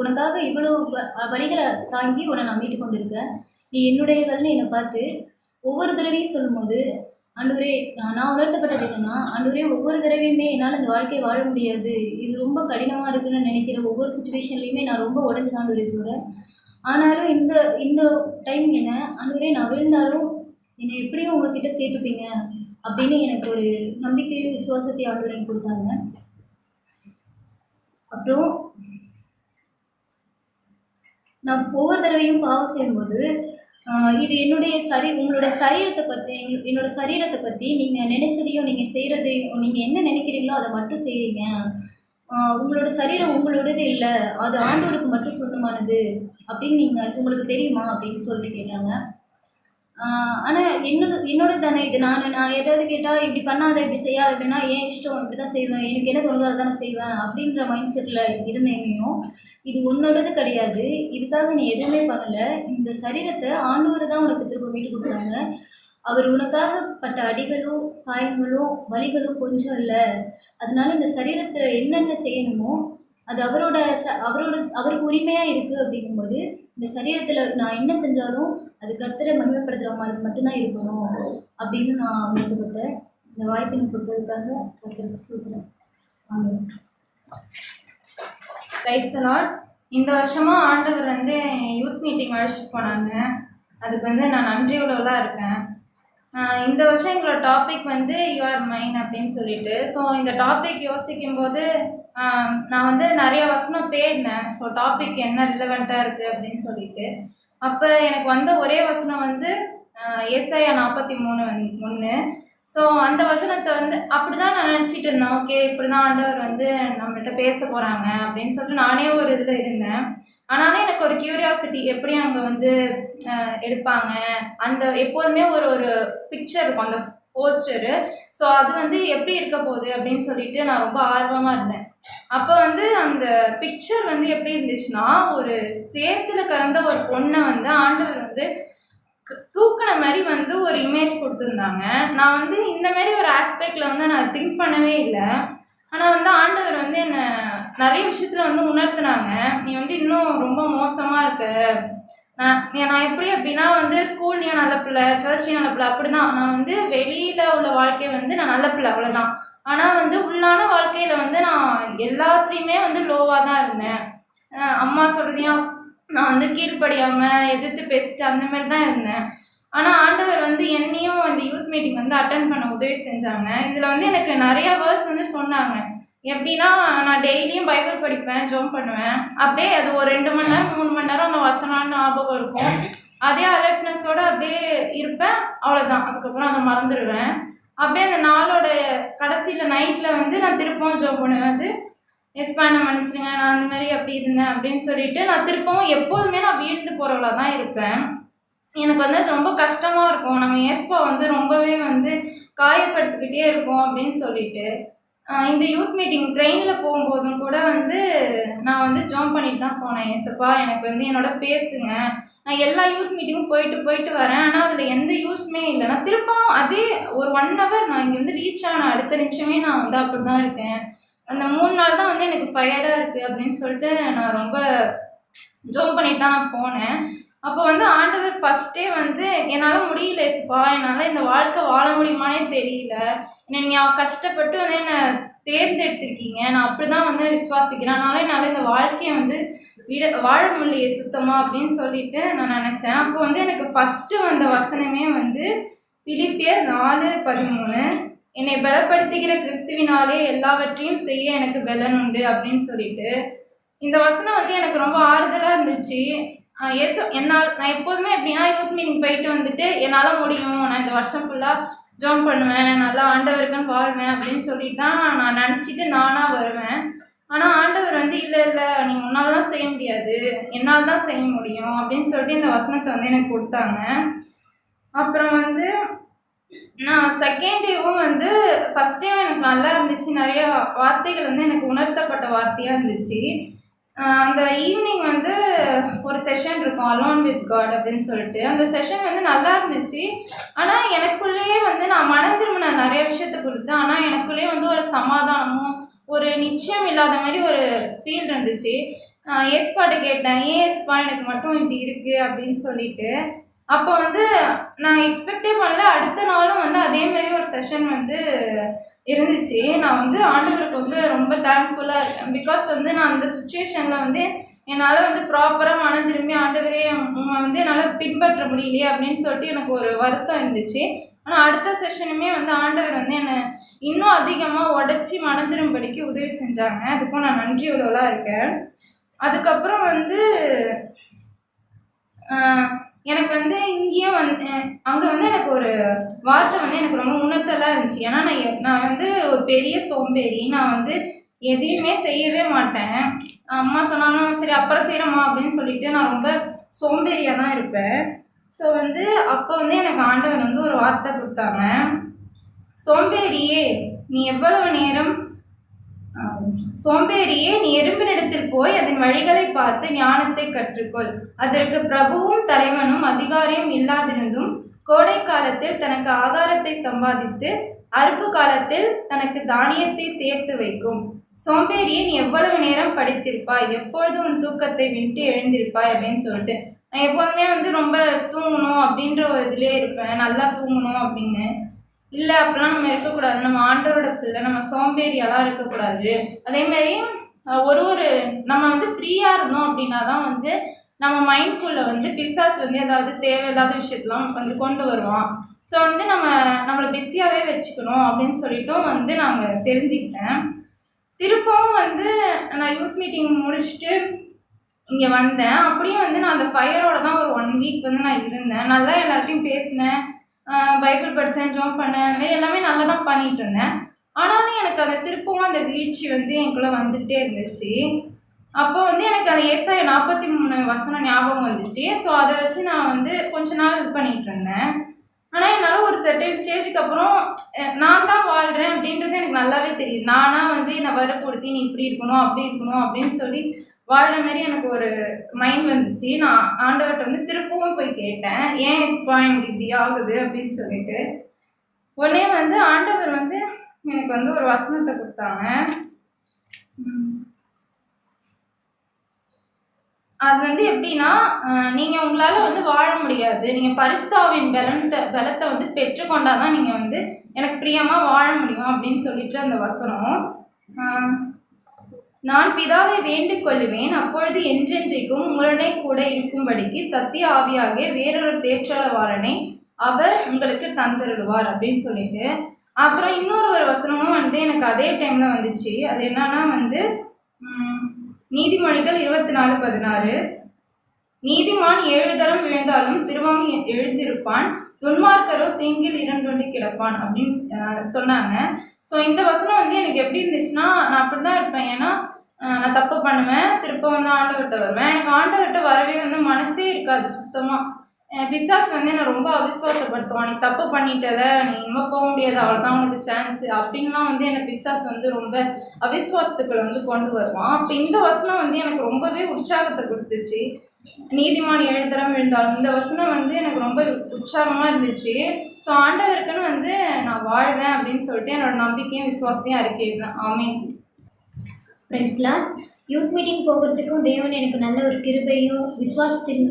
உனக்காக இவ்வளோ வழிகளை தாங்கி உன்னை நான் மீட்டு கொண்டு இருக்கேன், நீ என்னுடையவள்னு என்னை பார்த்து ஒவ்வொரு தடவையும் சொல்லும்போது, ஆண்டவரே நான் உணர்த்தப்பட்டது என்னென்னா, ஆண்டவரே ஒவ்வொரு தடவையுமே என்னால் இந்த வாழ்க்கையை வாழ முடியாது, இது ரொம்ப கடினமாக இருக்குதுன்னு நினைக்கிற ஒவ்வொரு சுச்சுவேஷன்லேயுமே நான் ரொம்ப உடஞ்சி தான் போகிறேன். ஆனாலும் இந்த டைம் என்ன ஆண்டவரே, நான் விழுந்தாலும் என்னை எப்படியும் உங்ககிட்ட சேர்த்துப்பீங்க அப்படின்னு எனக்கு ஒரு நம்பிக்கையும் விசுவாசத்தையும் ஆண்டவர் கொடுத்தாங்க. அப்புறம் நான் ஒவ்வொரு தடவையும் பாவம் செய்யும்போது இது உங்களோட சரீரத்தை பற்றி என்னோட சரீரத்தை பற்றி நீங்கள் நினைச்சதையும் நீங்கள் செய்கிறதையும் நீங்கள் என்ன நினைக்கிறீங்களோ அதை மட்டும் செய்கிறீங்க, உங்களோட சரீரம் உங்களோடது இல்லை, அது ஆண்டவருக்கு மட்டும் சொந்தமானது அப்படின்னு உங்களுக்கு தெரியுமா அப்படின்னு சொல்லிட்டு கேட்டாங்க. ஆனால் என்னோட தானே இது, நான் ஏதாவது கேட்டால் இப்படி பண்ணாத இப்படி செய்யாத அப்படின்னா ஏன் இஷ்டம் இப்படி தான் செய்வேன், எனக்கு என்ன தோணுதோ அதை தானே செய்வேன் அப்படின்ற மைண்ட் செட்டில் இருந்தேனையும், இது உன்னோடது கிடையாது, இதுக்காக நீ எதுவுமே பண்ணலை, இந்த சரீரத்தை ஆண்டவர் தான் உனக்கு திரும்ப மீட்டு கொடுத்தாங்க, அவர் உனக்காக பட்ட அடிகளோ காயங்களோ வலிகளோ கொஞ்சம் இல்லை, அதனால இந்த சரீரத்தில் என்னென்ன செய்யணுமோ அது அவருக்கு உரிமையாக இருக்குது. அப்படிங்கும்போது இந்த சரீரத்தில் நான் என்ன செஞ்சாலும் அது கர்த்தரை மகிமைப்படுத்துகிற மாதிரி மட்டும்தான் இருக்கணும் அப்படின்னு நான் உணர்த்தப்பட்டேன். இந்த வாய்ப்பு எனக்கு கொடுத்ததுக்காக கர்த்தருக்கு ஸ்தோத்திரம். ஆமென். Praise the lord. இந்த வருஷமும் ஆண்டவர் வந்து யூத் மீட்டிங் அழைச்சிட்டு போனாங்க. அதுக்கு வந்து நான் நன்றியுள்ளவளாக இருக்கேன். இந்த வருஷம் எங்களோட டாபிக் வந்து யூ ஆர் மைன் அப்படின்னு சொல்லிட்டு. ஸோ இந்த டாபிக் யோசிக்கும்போது நான் வந்து நிறைய வசனம் தேடினேன். ஸோ டாபிக் என்ன ரிலவெண்ட்டாக இருக்குது அப்படின்னு சொல்லிட்டு. அப்போ எனக்கு வந்த ஒரே வசனம் வந்து ஏசாயா 43:1. ஸோ அந்த வசனத்தை வந்து அப்படி தான் நான் நினச்சிட்டு இருந்தேன். ஓகே, இப்படி தான் ஆண்டவர் வந்து நம்மள்கிட்ட பேச போகிறாங்க அப்படின்னு சொல்லிட்டு நானே ஒரு இதில் இருந்தேன். ஆனாலும் எனக்கு ஒரு க்யூரியாசிட்டி, எப்படி அங்கே வந்து எடுப்பாங்க, அந்த எப்போதுமே ஒரு ஒரு பிக்சர் இருக்கும் அந்த போஸ்டரு. ஸோ அது வந்து எப்படி இருக்க போகுது அப்படின்னு சொல்லிட்டு நான் ரொம்ப ஆர்வமாக இருந்தேன். அப்போ வந்து அந்த பிக்சர் வந்து எப்படி இருந்துச்சுன்னா, ஒரு சேத்துல கடந்த ஒரு பொண்ணை வந்து ஆண்டவர் வந்து தூக்கின மாதிரி வந்து ஒரு இமேஜ் கொடுத்துருந்தாங்க. நான் வந்து இந்த மாதிரி ஒரு ஆஸ்பெக்டில் வந்து நான் திங்க் பண்ணவே இல்லை. ஆனால் வந்து ஆண்டவர் வந்து என்னை நிறைய விஷயத்தில் வந்து உணர்த்தினாங்க. நீ வந்து இன்னும் ரொம்ப மோசமாக இருக்க. நான் எப்படி அப்படின்னா வந்து ஸ்கூல்லையும் நல்ல பிள்ளை, சர்ச்லையும் நல்ல பிள்ளை, அப்படி தான். நான் வந்து வெளியில் உள்ள வாழ்க்கை வந்து நான் நல்ல பிள்ளை, அவ்வளோதான். ஆனால் வந்து உள்ளான வாழ்க்கையில் வந்து நான் எல்லாத்துலேயுமே வந்து லோவாக தான் இருந்தேன். அம்மா சொல்கிறதையும் நான் வந்து கீழ்ப்படியாமல் எதிர்த்து பேசிட்டு அந்த மாதிரி தான் இருந்தேன். ஆனால் ஆண்டவர் வந்து என்னையும் அந்த யூத் மீட்டிங் வந்து அட்டன் பண்ண உதவி செஞ்சாங்க. இதில் வந்து எனக்கு நிறையா வேர்ட்ஸ் வந்து சொன்னாங்க. எப்படின்னா, நான் டெய்லியும் பைபிள் படிப்பேன், ஜெபம் பண்ணுவேன். அப்படியே அது ஒரு 2 மணி நேரம் 3 மணி நேரம் அந்த வசனம் ஞாபகம் இருக்கும். அதே அலர்ட்னஸோடு அப்படியே இருப்பேன், அவ்வளோதான். அதுக்கப்புறம் அதை மறந்துடுவேன். அப்படியே அந்த நாளோட கடைசியில் நைட்டில் வந்து நான் திருப்பவும் ஜெபம் பண்ணுவேன். அது எஸ்பா என்ன மன்னிச்சிருங்க, நான் அந்த மாதிரி அப்படி இருந்தேன் அப்படின்னு சொல்லிட்டு நான் திருப்பவும் எப்போதுமே நான் வீழ்ந்து போகிறவளா தான் இருப்பேன். எனக்கு வந்து அது ரொம்ப கஷ்டமாக இருக்கும். நம்ம ஏஸ்பா வந்து ரொம்பவே வந்து காயப்படுத்திக்கிட்டே இருக்கோம் அப்படின்னு சொல்லிட்டு. இந்த யூத் மீட்டிங் ட்ரெயினில் போகும்போதும் கூட வந்து நான் வந்து ஜாம் பண்ணிட்டு தான் போனேன். ஏசப்பா, எனக்கு வந்து என்னோட பேசுங்க. நான் எல்லா யூத் மீட்டிங்கும் போயிட்டு வரேன். ஆனால் அதில் எந்த யூஸுமே இல்லை. நான் திருப்பவும் அதே ஒரு 1 hour நான் இங்கே வந்து ரீச் ஆன அடுத்த நிமிஷமே நான் வந்து அப்படி தான் இருக்கேன். அந்த 3 நாள் தான் வந்து எனக்கு ஃபயராக இருக்குது அப்படின்னு சொல்லிட்டு நான் ரொம்ப ஜோம் பண்ணிட்டு தான் நான் போனேன். அப்போ வந்து ஆண்டவர் ஃபஸ்ட்டே வந்து என்னால் முடியல ஏசப்பா, என்னால் இந்த வாழ்க்கை வாழ முடியுமானே தெரியல. என்னை நீங்கள் கஷ்டப்பட்டு வந்து என்னை தேர்ந்தெடுத்திருக்கீங்க. நான் அப்படி தான் வந்து விசுவாசிக்கிறேன். அதனால என்னால் இந்த வாழ்க்கையை வந்து வாழ முடியலையே சுத்தமாக அப்படின்னு சொல்லிட்டு நான் நினச்சேன். அப்போ வந்து எனக்கு ஃபஸ்ட்டு வந்த வசனமே வந்து பிலிப்பியர் 4:13, என்னை பலப்படுத்துகிற கிறிஸ்துவினாலே எல்லாவற்றையும் செய்ய எனக்கு பலன் உண்டு அப்படின்னு சொல்லிட்டு. இந்த வசனம் வந்து எனக்கு ரொம்ப ஆறுதலாக இருந்துச்சு. நான் எப்போதுமே எப்படின்னா யூத் மீட்டிங் போயிட்டு வந்துட்டு என்னால் முடியும், நான் இந்த வருஷம் ஃபுல்லாக ஜாம் பண்ணுவேன், நல்லா ஆண்டவருக்குன்னு வாழ்வேன் அப்படின்னு சொல்லிட்டு தான் நான் நினச்சிட்டு நானாக வருவேன். ஆனால் ஆண்டவர் வந்து இல்லை நீ உன்னால் தான் செய்ய முடியாது, என்னால் தான் செய்ய முடியும் அப்படின்னு சொல்லிட்டு இந்த வசனத்தை வந்து எனக்கு கொடுத்தாங்க. அப்புறம் வந்து நான் செகண்ட் டேவும் வந்து ஃபஸ்ட் டேவும் எனக்கு நல்லா இருந்துச்சு. நிறையா வார்த்தைகள் வந்து எனக்கு உணர்த்தப்பட்ட வார்த்தையாக இருந்துச்சு. அந்த ஈவினிங் வந்து ஒரு செஷன் இருக்கும், அலோன் வித் காட் அப்படின்னு சொல்லிட்டு. அந்த செஷன் வந்து நல்லா இருந்துச்சு. ஆனால் எனக்குள்ளேயே வந்து நான் மனம் திரும்பின நிறைய விஷயத்தை கொடுத்து, ஆனால் எனக்குள்ளேயே வந்து ஒரு சமாதானமும் ஒரு நிச்சயம் இல்லாத மாதிரி ஒரு ஃபீல் இருந்துச்சு. ஏஸ்பாட்ட கேட்டேன், ஏன் ஏஸ்பா எனக்கு மட்டும் இப்படி இருக்குது அப்படின்னு சொல்லிட்டு. அப்போ வந்து நான் எக்ஸ்பெக்டே பண்ணல, அடுத்த நாளும் வந்து அதேமாரி ஒரு செஷன் வந்து இருந்துச்சு. நான் வந்து ஆண்டவருக்கு வந்து ரொம்ப தேங்க்ஃபுல்லாக இருக்கேன். பிகாஸ் வந்து நான் அந்த சுச்சுவேஷனில் வந்து என்னால் வந்து ப்ராப்பராக மனம் திரும்பி ஆண்டவரே வந்து என்னால் பின்பற்ற முடியலையே அப்படின்னு சொல்லிட்டு எனக்கு ஒரு வருத்தம் இருந்துச்சு. ஆனால் அடுத்த செஷனுமே வந்து ஆண்டவர் வந்து என்னை இன்னும் அதிகமாக உடச்சி மனம் திரும்படிக்கு உதவி செஞ்சாங்க. அதுக்கும் நான் நன்றி உள்ளவளாக இருக்கேன். அதுக்கப்புறம் வந்து எனக்கு வந்து இங்கேயும் வந்து அங்கே வந்து எனக்கு ஒரு வார்த்தை வந்து எனக்கு ரொம்ப உணர்த்தலாக இருந்துச்சு. ஏன்னா நான் வந்து ஒரு பெரிய சோம்பேறி. நான் வந்து எதையுமே செய்யவே மாட்டேன். அம்மா சொன்னாலும் சரி அப்புறம் செய்கிறோம்மா அப்படின்னு சொல்லிட்டு நான் ரொம்ப சோம்பேறியாக தான் இருப்பேன். ஸோ வந்து அப்போ வந்து எனக்கு ஆண்டவர் வந்து ஒரு வார்த்தை கொடுத்தாங்க, சோம்பேறியே நீ எறும்பினிடத்தில் போய் அதன் வழிகளை பார்த்து ஞானத்தை கற்றுக்கொள். அதற்கு பிரபுவும் தலைவனும் அதிகாரியும் இல்லாதிருந்தும் கோடை காலத்தில் தனக்கு ஆகாரத்தை சம்பாதித்து அறுப்பு காலத்தில் தனக்கு தானியத்தை சேர்த்து வைக்கும். சோம்பேறியை நீ எவ்வளவு நேரம் படித்திருப்பாய், எப்பொழுது உன் தூக்கத்தை விட்டு எழுந்திருப்பாய் அப்படின்னு சொல்லிட்டு. நான் எப்போதுமே வந்து ரொம்ப தூங்கணும் அப்படின்ற ஒரு இதுலேயே இருப்பேன், நல்லா தூங்கணும் அப்படின்னு. இல்லை அப்படிலாம் நம்ம இருக்கக்கூடாது, நம்ம ஆண்டவரோட பிள்ளை, நம்ம சோம்பேறியெல்லாம் இருக்கக்கூடாது. அதேமாரி நம்ம வந்து ஃப்ரீயாக இருந்தோம் அப்படின்னா தான் வந்து நம்ம மைண்ட்குள்ளே வந்து பிசாசு வந்து ஏதாவது தேவையில்லாத விஷயத்தெலாம் வந்து கொண்டு வருவான். ஸோ வந்து நம்மளை பிஸியாகவே வச்சுக்கணும் அப்படின்னு சொல்லிட்டும் வந்து நாங்கள் தெரிஞ்சுக்கிட்டேன். திருப்பவும் வந்து நான் யூத் மீட்டிங் முடிச்சுட்டு இங்கே வந்தேன். அப்படியும் வந்து நான் அந்த ஃபயரோட தான் ஒரு 1 வீக் வந்து நான் இருந்தேன். நல்லா எல்லார்ட்டையும் பேசினேன், பைபிள் படித்தேன், ஜெபம் பண்ணேன், அது மாதிரி எல்லாமே நல்லா தான் பண்ணிகிட்டு இருந்தேன். ஆனாலும் எனக்கு அந்த திருப்பவும் அந்த வீழ்ச்சி வந்து எனக்குள்ளே வந்துக்கிட்டே இருந்துச்சு. அப்போ வந்து எனக்கு அந்த ஏசாயா 43 ஞாபகம் வந்துச்சு. ஸோ அதை வச்சு நான் வந்து கொஞ்ச நாள் இது பண்ணிகிட்டு இருந்தேன். ஆனால் என்னால் ஒரு செர்டைன் ஸ்டேஜுக்கு அப்புறம் நான் தான் வாழ்கிறேன் அப்படின்றது எனக்கு நல்லாவே தெரியும். நானாக வந்து என்னை வற்புறுத்தி நீ இப்படி இருக்கணும் அப்படி இருக்கணும் அப்படின்னு சொல்லி வாழ்கிற மாதிரி எனக்கு ஒரு மைண்ட் வந்துச்சு. நான் ஆண்டவர்கிட்ட வந்து திருப்பவும் போய் கேட்டேன், ஏன் இஸ்பா எனக்கு இப்படி ஆகுது அப்படின்னு சொல்லிட்டு. உடனே வந்து ஆண்டவர் வந்து எனக்கு வந்து ஒரு வசனத்தை கொடுத்தாங்க. அது வந்து எப்படின்னா, நீங்கள் உங்களால் வந்து வாழ முடியாது, நீங்கள் பரிசுத்தாவின் பலத்தை வந்து பெற்றுக்கொண்டால் தான் நீங்கள் வந்து எனக்கு பிரியமாக வாழ முடியும் அப்படின்னு சொல்லிட்டு அந்த வசனம். நான் பிதாவை வேண்டிக் கொள்ளுவேன், அப்பொழுது என்றென்றைக்கும் உங்களுடனே கூட இருக்கும்படிக்கு சத்திய ஆவியாகிய வேறொரு தேற்றளவாளனை அவர் உங்களுக்கு தந்தருள்வார் அப்படின்னு சொல்லிட்டு. அப்புறம் இன்னொரு வசனமும் வந்து எனக்கு அதே டைமில் வந்துச்சு. அது என்னன்னா வந்து நீதிமொழிகள் 24:16, நீதிமான் 7 தரம் விழுந்தாலும் திரும்பவும் எழுந்திருப்பான், துன்மார்க்கரோ தீங்கில் 2 கிடப்பான் அப்படின்னு சொன்னாங்க. ஸோ இந்த வசனம் வந்து எனக்கு எப்படி இருந்துச்சுன்னா, நான் அப்படி தான் இருப்பேன். ஏன்னா நான் தப்பு பண்ணுவேன், திரும்ப வந்து ஆண்டவர்கிட்ட வருவேன். எனக்கு ஆண்டவர்கிட்ட வரவே வந்து மனசே இருக்காது சுத்தமாக. பிசாஸ் வந்து என்னை ரொம்ப அவிசுவாசப்படுத்துவான், நீ தப்பு பண்ணிட்டல, நீ இனிமேல் போக முடியாது, அவ்வளோதான் உனக்கு சான்ஸு அப்படின்லாம் வந்து என்னை பிசாஸ் வந்து ரொம்ப அவிசுவாசத்துக்களை வந்து கொண்டு வருவான். அப்போ இந்த வசனம் வந்து எனக்கு ரொம்பவே உற்சாகத்தை கொடுத்துச்சு. நீதிமான் 7 தரம் விழுந்தாலும் இந்த வசனம் வந்து எனக்கு ரொம்ப உற்சாகமாக இருந்துச்சு. ஸோ ஆண்டவருக்குன்னு வந்து நான் வாழ்வேன் அப்படின்னு சொல்லிட்டு என்னோட நம்பிக்கையும் விசுவாசத்தையும் அறிக்கையிடுறேன். ஆமீன். ஃப்ரெண்ட்ஸ்லாம், யூத் மீட்டிங் போகிறதுக்கும் தேவன் எனக்கு நல்ல ஒரு கிருபையும் விசுவாசத்தின்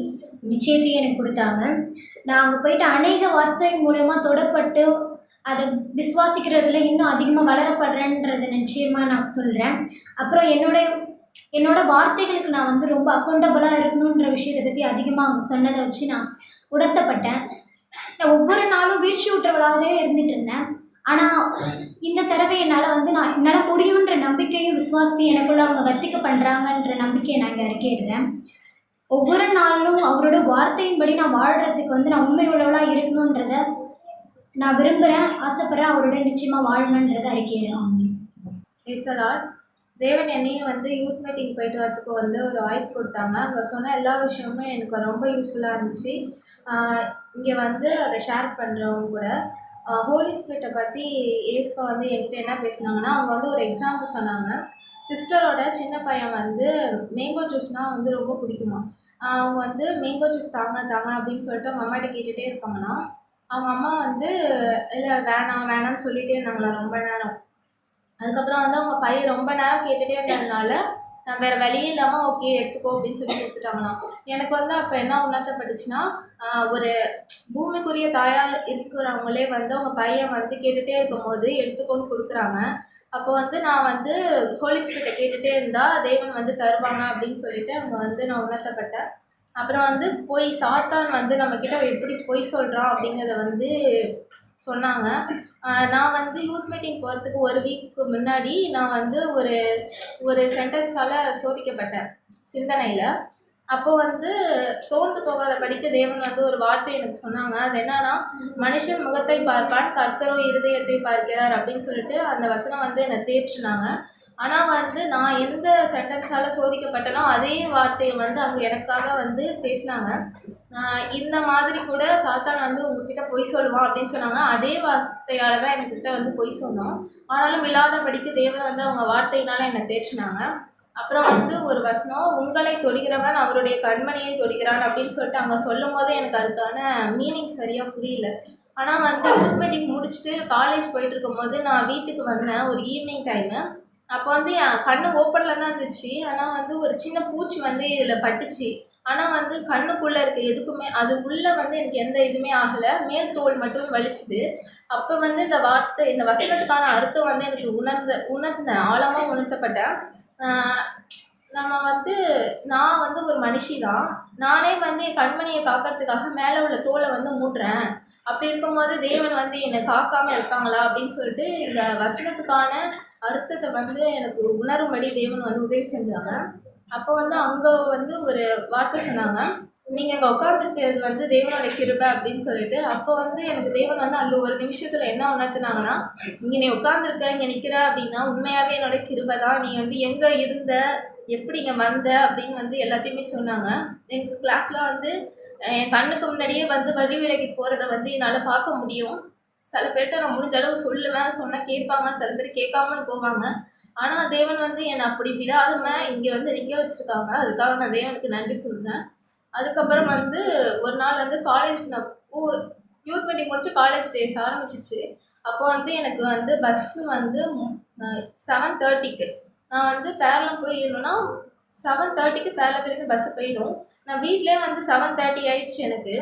நிச்சயத்தையும் எனக்கு கொடுத்தாங்க. நான் அங்கே போயிட்டு அநேக வார்த்தை மூலமாக தொடப்பட்டு அதை விசுவாசிக்கிறதுல இன்னும் அதிகமாக வளரப்படுறேன்றதை நிச்சயமாக நான் சொல்கிறேன். அப்புறம் என்னோட வார்த்தைகளுக்கு நான் வந்து ரொம்ப அக்கௌண்டபுளாக இருக்கணுன்ற விஷயத்தை பற்றி அதிகமாக அவங்க சொன்னதை வச்சு நான் உணர்த்தப்பட்டேன். நான் ஒவ்வொரு நாளும் வீழ்ச்சி ஊற்றவளாகவே இருந்துகிட்டு இருந்தேன். ஆனால் இந்த தடவை என்னால் முடியுன்ற நம்பிக்கையும் விசுவாசத்தையும் எனக்குள்ள அவங்க வர்த்திக்க பண்ணுறாங்கன்ற நம்பிக்கையை நான் இங்கே அறிக்கையிடுறேன். ஒவ்வொரு நாளும் அவரோட வார்த்தையின்படி நான் வாழ்கிறதுக்கு வந்து நான் உண்மை உள்ளவளாக இருக்கணுன்றதை நான் விரும்புகிறேன், ஆசைப்படுறேன். அவரோட நிச்சயமாக வாழணுன்றதை அறிக்கையிடுறேன். ஏசலாட் தேவன் என்னையும் வந்து யூத் மீட்டிங் போயிட்டு வரத்துக்கு வந்து ஒரு வாய்ப்பு கொடுத்தாங்க. அங்கே சொன்ன எல்லா விஷயமுமே எனக்கு ரொம்ப யூஸ்ஃபுல்லாக இருந்துச்சு. இங்கே வந்து அதை ஷேர் பண்ணுறவங்க கூட ஹோலி ஸ்பிரிட்டை பற்றி ஏஸ்பா வந்து என்கிட்ட என்ன பேசினாங்கன்னா, அவங்க வந்து ஒரு எக்ஸாம்பிள் சொன்னாங்க. சிஸ்டரோட சின்ன பையன் வந்து மேங்கோ ஜூஸ்னால் வந்து ரொம்ப பிடிக்குமா. அவங்க வந்து மேங்கோ ஜூஸ் தாங்க அப்படின்னு சொல்லிட்டு அவங்க அம்மாட்ட கேட்டுகிட்டே இருப்பாங்கன்னா, அவங்க அம்மா வந்து இல்லை வேணான்னு சொல்லிகிட்டே இருந்தாங்களா ரொம்ப நேரம். அதுக்கப்புறம் வந்து அவங்க பையன் ரொம்ப நேரம் கேட்டுகிட்டே இருந்ததுனால வேறு வழியே இல்லாமல் ஓகே எடுத்துக்கோ அப்படின்னு சொல்லி கொடுத்துட்டாங்களாம். எனக்கு வந்து அப்போ என்ன உணர்த்தப்பட்டுச்சுன்னா, ஒரு பூமிக்குரிய தாயாக இருக்கிறவங்களே வந்து அவங்க பையன் வந்து கேட்டுகிட்டே இருக்கும்போது எடுத்துக்கோன்னு கொடுக்குறாங்க. அப்போ வந்து நான் வந்து ஹோலி ஸ்பிரிட்டை கேட்டுகிட்டே இருந்தால் தேவன் வந்து தருவாங்க அப்படின்னு சொல்லிட்டு அங்கே வந்து நான் உணர்த்தப்பட்டேன். அப்புறம் வந்து சாத்தான் வந்து நம்மக்கிட்ட எப்படி பொய் சொல்கிறான் அப்படிங்கிறத வந்து சொன்னாங்க. நான் வந்து யூத் மீட்டிங் போகிறதுக்கு 1 வீக்கு முன்னாடி நான் வந்து ஒரு சென்டென்ஸால் சோதிக்கப்பட்டேன் சிந்தனையில். அப்போது வந்து சோர்ந்து போகாத படிக்க தேவன் வந்து ஒரு வார்த்தை எனக்கு சொன்னாங்க. அது என்னன்னா, மனுஷன் முகத்தை பார்ப்பான், கர்த்தரோ இருதயத்தை பார்க்கிறார் அப்படின்னு சொல்லிட்டு அந்த வசனம் வந்து என்னை தேற்றினாங்க. ஆனால் வந்து நான் எந்த சென்டென்ஸால் சோதிக்கப்பட்டனோ அதே வார்த்தையை வந்து அங்கே எனக்காக வந்து பேசினாங்க. இந்த மாதிரி கூட சாத்தான் வந்து உங்ககிட்ட பொய் சொல்லுவான் அப்படின்னு சொன்னாங்க. அதே வார்த்தையால் தான் என்கிட்ட வந்து பொய் சொன்னோம். ஆனாலும் இல்லாதபடிக்கு தேவன் வந்து அவங்க வார்த்தையினால் என்னை தேற்றினாங்க. அப்புறம் வந்து ஒரு வசனம், உங்களை தொடுகிறவன் அவருடைய கண்மணியை தொடுகிறான் அப்படின்னு சொல்லிட்டு அங்கே சொல்லும் போது எனக்கு அதுக்கான மீனிங் சரியாக புரியல. ஆனால் வந்து யூத் மீட்டிங் முடிச்சுட்டு காலேஜ் போயிட்டு இருக்கும்போது நான் வீட்டுக்கு வந்தேன் ஒரு ஈவினிங் டைமு. அப்போ வந்து என் கண்ணு ஓப்பனில் தான் இருந்துச்சு. ஆனால் வந்து ஒரு சின்ன பூச்சி வந்து இதில் பட்டுச்சு. ஆனால் வந்து கண்ணுக்குள்ளே இருக்க எதுக்குமே அது உள்ளே வந்து எனக்கு எந்த இதுவுமே ஆகலை, மேல் தோல் மட்டும் வலிச்சுது. அப்போ வந்து இந்த வசனத்துக்கான அர்த்தம் வந்து எனக்கு உணர்ந்தேன், ஆழமாக உணர்த்தப்பட்டேன். நம்ம வந்து நான் வந்து ஒரு மனுஷி தான், நானே வந்து என் கண்மணியை காக்கிறதுக்காக மேலே உள்ள தோலை வந்து மூடுறேன், அப்படி இருக்கும்போது தேவன் வந்து என்னை காக்காமல் இருப்பாங்களா அப்படின்னு சொல்லிட்டு இந்த வசனத்துக்கான அர்த்தத்தை வந்து எனக்கு உணரும்படி தேவன் வந்து உதவி செஞ்சாங்க. அப்போ வந்து அங்கே வந்து ஒரு வார்த்தை சொன்னாங்க, நீங்கள் இங்கே உட்காந்துருக்கிறது வந்து தேவனோட கிருபை அப்படின்னு சொல்லிட்டு. அப்போ வந்து எனக்கு தேவன் வந்து அந்த ஒரு நிமிஷத்தில் என்ன உணர்த்தினாங்கன்னா, இங்கே நீ உட்காந்துருக்க இங்கே நிற்கிற அப்படின்னா உண்மையாகவே என்னோட கிருபை தான், நீ வந்து எங்கே இருந்த எப்படி இங்கே வந்த அப்படின்னு வந்து எல்லாத்தையுமே சொன்னாங்க. எங்கள் கிளாஸில் வந்து என் கண்ணுக்கு முன்னாடியே வந்து வழி விலகி போகிறத வந்து என்னால் பார்க்க முடியும். சில பேர்கிட்ட நான் முடிஞ்ச அளவு சொல்லுவேன், சொன்னால் கேட்பாங்க, சில பேர் கேட்காமன்னு போவாங்க. ஆனால் தேவன் வந்து என்னை அப்படி விடாம இங்கே வந்து நிற்க வச்சுருக்காங்க. அதுக்காக நான் தேவனுக்கு நன்றி சொல்கிறேன். அதுக்கப்புறம் வந்து ஒரு நாள் வந்து காலேஜ் நான் யூத் மீட்டிங் முடிச்சு காலேஜ் டேஸ் ஆரம்பிச்சிச்சு. அப்போ வந்து எனக்கு வந்து பஸ்ஸு வந்து 7:30க்கு நான் வந்து பேரளம் போய் ஏறணும்னா 7:30க்கு பேரளத்துலேருந்து பஸ்ஸு போயிடும். நான் வீட்டிலே வந்து 7:30 ஆயிடுச்சு எனக்கு.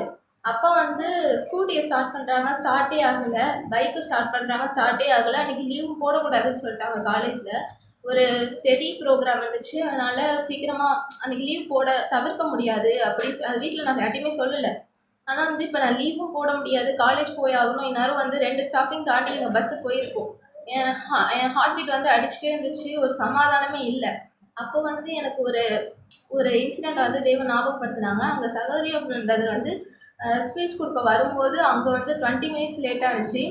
அப்போ வந்து ஸ்கூட்டியை ஸ்டார்ட் பண்ணுறாங்க, ஸ்டார்ட்டே ஆகலை. பைக்கு ஸ்டார்ட் பண்ணுறாங்க, ஸ்டார்ட்டே ஆகலை. அன்றைக்கி லீவும் போடக்கூடாதுன்னு சொல்லிட்டாங்க காலேஜில். ஒரு ஸ்டடி ப்ரோக்ராம் இருந்துச்சு, அதனால் சீக்கிரமாக அன்றைக்கி லீவ் போட தவிர்க்க முடியாது அப்படின்னு அது வீட்டில் நான் யார்ட்டையுமே சொல்லலை. ஆனால் வந்து இப்போ நான் லீவும் போட முடியாது, காலேஜ் போய் ஆகணும். இந்நேரம் வந்து 2 ஸ்டாப்பிங் தாண்டி எங்கள் பஸ்ஸு போயிருக்கும். என் ஹார்ட் பீட் வந்து அடிச்சுட்டே இருந்துச்சு, ஒரு சமாதானமே இல்லை. அப்போ வந்து எனக்கு ஒரு இன்சிடெண்ட் வந்து தேவன் ஞாபகப்படுத்தினாங்க. அங்கே சகோதரி வந்து ஸ்பீச் கொடுக்க வரும்போது அங்கே வந்து 20 மினிட்ஸ் லேட் ஆகிடுச்சு.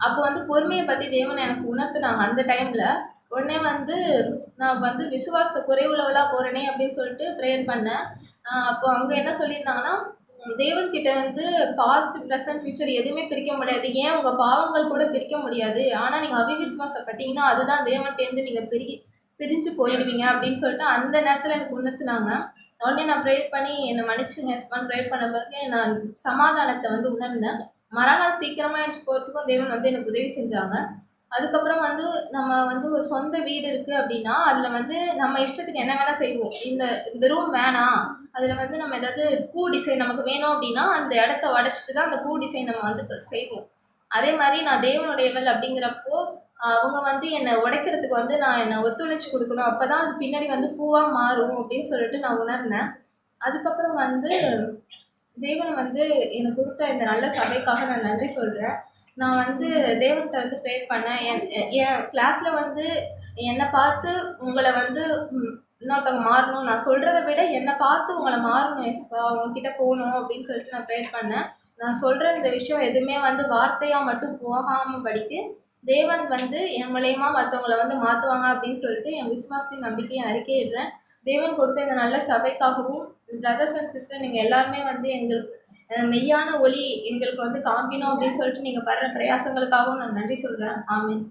அப்போ வந்து பொறுமையை பற்றி தேவன் எனக்கு உணர்த்தினாங்க அந்த டைமில். உடனே வந்து நான் வந்து விசுவாசத்தை குறைவுள்ளவளாக போகிறேனே அப்படின்னு சொல்லிட்டு ப்ரேயர் பண்ணேன். அப்போ அங்கே என்ன சொல்லியிருந்தாங்கன்னா, தேவன்கிட்ட வந்து பாஸ்ட் ப்ரெசன்ட் ஃபியூச்சர் எதுவுமே பிரிக்க முடியாது, ஏன் உங்கள் பாவங்கள் கூட பிரிக்க முடியாது, ஆனால் நீங்கள் அவிவிசுவாசப்பட்டீங்கன்னா அதுதான் தேவன்கிட்டேருந்து நீங்கள் பிரிஞ்சு போயிடுவீங்க அப்படின்னு சொல்லிட்டு அந்த நேரத்தில் எனக்கு உணர்த்தினாங்க. உடனே நான் ப்ரேயர் பண்ணி என்னை மன்னிச்சுங்க எஸ்மான்னு ப்ரேயர் பண்ண பிறகு நான் சமாதானத்தை வந்து உணர்ந்தேன். மறுநாள் சீக்கிரமாக எழுந்து போகிறதுக்கும் தேவன் வந்து எனக்கு உதவி செஞ்சாங்க. அதுக்கப்புறம் வந்து நம்ம வந்து ஒரு சொந்த வீடு இருக்குது அப்படின்னா அதில் வந்து நம்ம இஷ்டத்துக்கு என்ன வேணால் செய்வோம். இந்த ரூம் வேணாம், அதில் வந்து நம்ம ஏதாவது பூ டிசைன் நமக்கு வேணும் அப்படின்னா அந்த இடத்த உடச்சிட்டு தான் அந்த பூ டிசைன் நம்ம வந்து செய்வோம். அதே மாதிரி நான் தேவனுடையவள் அப்படிங்கிறப்போ அவங்க வந்து என்னை உடைக்கிறதுக்கு வந்து நான் என்னை ஒத்துழைச்சி கொடுக்கணும், அப்போ தான் அது பின்னாடி வந்து பூவாக மாறும் அப்படின்னு சொல்லிட்டு நான் உணர்ந்தேன். அதுக்கப்புறம் வந்து தேவன் வந்து எனக்கு கொடுத்த இந்த நல்ல சபைக்காக நான் நன்றி சொல்கிறேன். நான் வந்து தேவன்கிட்ட வந்து ப்ரேயர் பண்ணேன். என் கிளாஸில் வந்து என்னை பார்த்து உங்களை வந்து இன்னொருத்தவங்க மாறணும், நான் சொல்கிறத விட என்னை பார்த்து உங்களை மாறணும் எஸ்பா, உங்ககிட்ட போகணும் அப்படின்னு சொல்லிட்டு நான் ப்ரேயர் பண்ணேன். நான் சொல்கிற இந்த விஷயம் எதுவுமே வந்து வார்த்தையாக மட்டும் போகாமல் படிக்கு தேவன் வந்து என் மூலயமா மற்றவங்களை வந்து மாற்றுவாங்க அப்படின்னு சொல்லிட்டு என் விசுவாசத்தின் நம்பிக்கையை அறிக்கையிடுறேன். தேவன் கொடுத்த இந்த நல்ல சபைக்காகவும் பிரதர்ஸ் அண்ட் சிஸ்டர் நீங்கள் எல்லாருமே வந்து எங்களுக்கு மெய்யான ஒளி எங்களுக்கு வந்து காமிக்கணும் அப்படின்னு சொல்லிட்டு நீங்கள் படுற பிரயாசங்களுக்காகவும் நான் நன்றி சொல்கிறேன். ஆமென்.